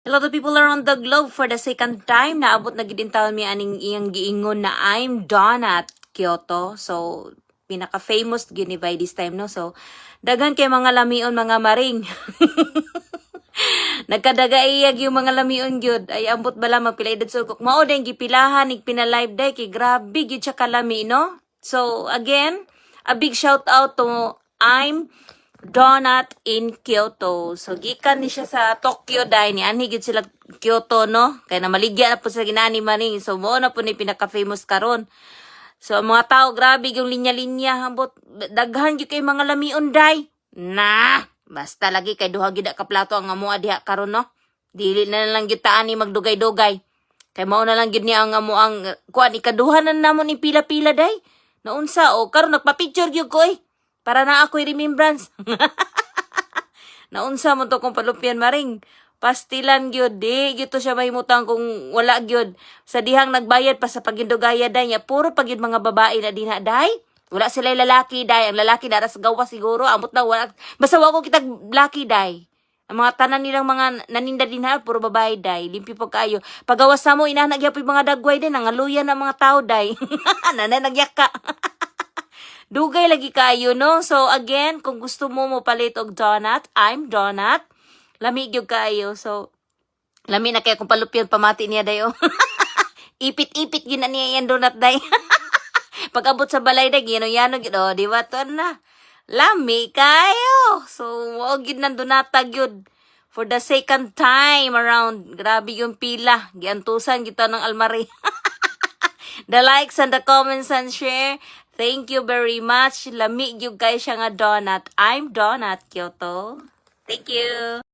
A lot of people around the globe for the second time naabot na gid in taon mi aning iyang giingon na I'm done at Kyoto. So pinaka-famous gid ni by this time, no? So daghan kay mga lamion mga maring. Nagkadagaiyag yung mga lamion gyud. Ay ambot bala magpila edad sulkok. Mao din gipilahan ig pinalive day kay grabe gyud siya kalami, no? So again, a big shout out to I'm Donut in Kyoto. So gikan ni siya sa Tokyo dai ni ani gyud sila Kyoto, no? Kay na maligya na po sa ginani maning. So mo na po ni pinaka-famous karon. So mga tao grabe yung linya-linya ambot daghan gyud kay mga lamion dai. Nah, basta lagi kay duha gid ka plato ang amoa diha karon, no? Dili na lang gyud taan ni magdugay-dugay. Kay mao na lang gyud ni ang amo ang kuan ikaduha na namon ni pila-pila dai. Naunsa o karon nagpa-picture gyud ko eh. Para na ako'y remembrance. Naunsa mo to kung palupyan maring. Pastilan gyud di gyud to siya mahimutang kung wala gyud sa dihang nagbayad pa sa pagindugaya day niya puro pagyud mga babae na dinha day. Wala sila lalaki day. Ang lalaki dara sa gawa siguro amot na wala basta wa ko kitag laki day. Ang mga tanan nilang mga naninda dinha puro babae day. Limpyo pag kayo. Pagawas sa mo ina nagyapoy mga dagway din nangaluyan ang mga tao day. Nanay nagyaka. Dugay lagi kayo, no? So, again, kung gusto mo palit og donut, I'm donut. Lami gyud kayo. So, lami na kayo kung palupyan pamati niya dayo. Ipit-ipit gina niya yan donut day. Pag abot sa balay day, gino-yano gid. Oh, di ba to na? Lami kayo. So, wag gid nang donata gyud. For the second time around, grabe yung pila. Giantusan kita ng almari. The likes and the comments and share. Thank you very much. Lami gyud kay siya nga donut. I'm Donut Kyoto. Thank you.